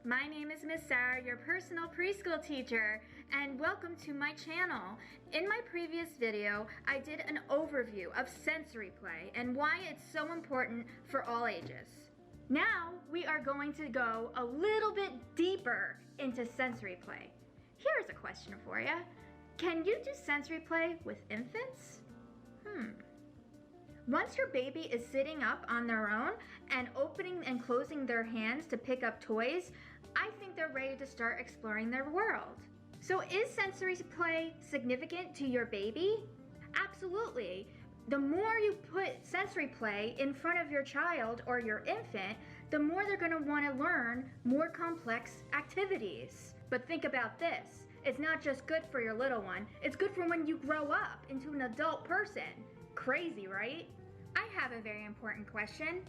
My name is Miss Sarah, your personal preschool teacher, and welcome to my channel. In my previous video, I did an overview of sensory play and why it's so important for all ages. Now, we are going to go a little bit deeper into sensory play. Here's a question for you. Can you do sensory play with infants? Once your baby is sitting up on their own and opening and closing their hands to pick up toys, I think they're ready to start exploring their world. So is sensory play significant to your baby? Absolutely. The more you put sensory play in front of your child or your infant, the more they're going to want to learn more complex activities. But think about this. It's not just good for your little one, it's good for when you grow up into an adult person. Crazy, right? I have a very important question.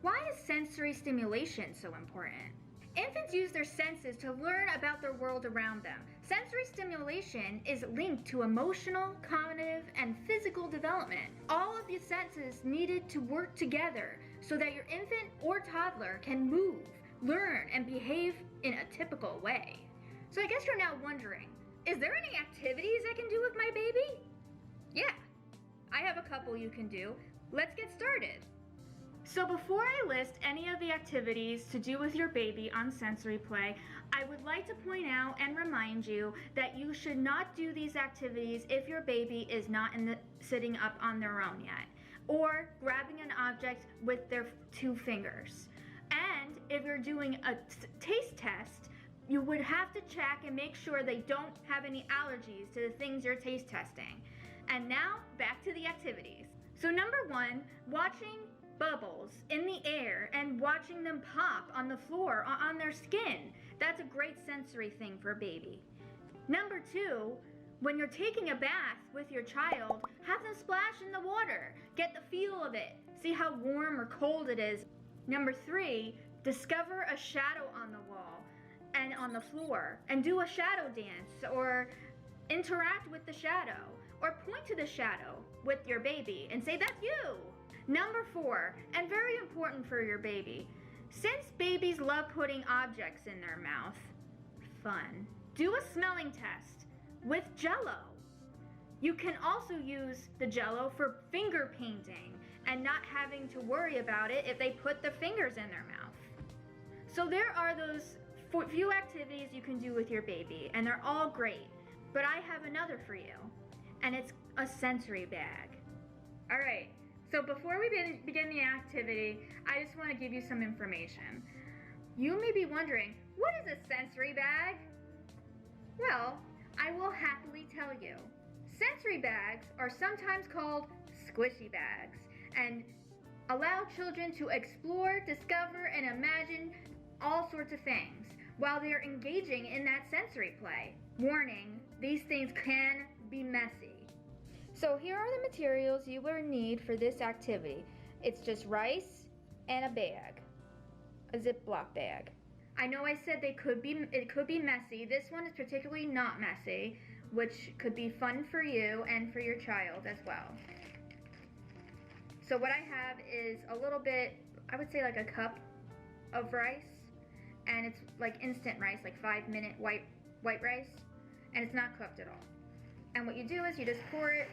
Why is sensory stimulation so important? Infants use their senses to learn about their world around them. Sensory stimulation is linked to emotional, cognitive, and physical development. All of these senses needed to work together so that your infant or toddler can move, learn, and behave in a typical way. So I guess you're now wondering, is there any activities I can do with my baby? Yeah, I have a couple you can do. Let's get started. So before I list any of the activities to do with your baby on sensory play, I would like to point out and remind you that you should not do these activities if your baby is not sitting up on their own yet, or grabbing an object with their 2 fingers. And if you're doing a taste test, you would have to check and make sure they don't have any allergies to the things you're taste testing. And now, back to the activities. So number 1, watching bubbles in the air and watching them pop on the floor or on their skin. That's a great sensory thing for a baby. Number 2, when you're taking a bath with your child, have them splash in the water. Get the feel of it. See how warm or cold it is. Number 3, discover a shadow on the wall and on the floor and do a shadow dance or interact with the shadow or point to the shadow with your baby and say, "That's you." Number 4, and very important for your baby, since babies love putting objects in their mouth, fun, do a smelling test with Jell-O. You can also use the Jell-O for finger painting and not having to worry about it if they put the fingers in their mouth. So there are those few activities you can do with your baby, and they're all great. But I have another for you, and it's a sensory bag. All right. So before we begin the activity, I just want to give you some information. You may be wondering, what is a sensory bag? Well, I will happily tell you. Sensory bags are sometimes called squishy bags and allow children to explore, discover, and imagine all sorts of things while they're engaging in that sensory play. Warning, these things can be messy. So here are the materials you will need for this activity. It's just rice and a bag, a Ziploc bag. I know I said it could be messy. This one is particularly not messy, which could be fun for you and for your child as well. So what I have is a little bit, I would say like a cup of rice, and it's like instant rice, like 5-minute white rice, and it's not cooked at all. And what you do is you just pour it,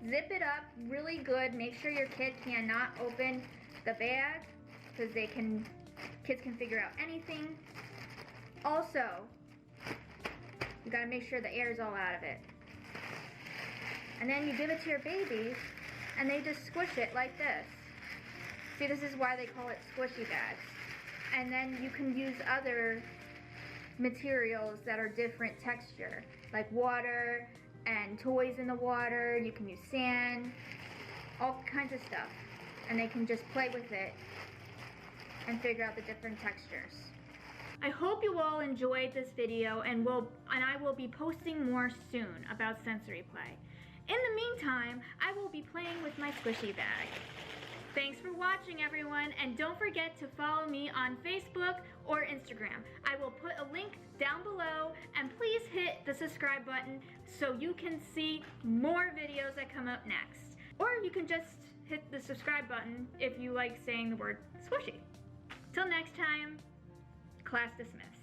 zip it up really good. Make sure your kid cannot open the bag because kids can figure out anything. Also, you gotta make sure the air is all out of it. And then you give it to your baby and they just squish it like this. See, this is why they call it squishy bags. And then you can use other materials that are different texture, like water and toys in the water. You can use sand, all kinds of stuff, and they can just play with it and figure out the different textures. I hope you all enjoyed this video, and I will be posting more soon about sensory play. In the meantime, I will be playing with my squishy bag. Thanks for watching, everyone, and don't forget to follow me on Facebook or Instagram. I will put a link down below, and please hit the subscribe button so you can see more videos that come up next. Or you can just hit the subscribe button if you like saying the word squishy. Until next time, class dismissed.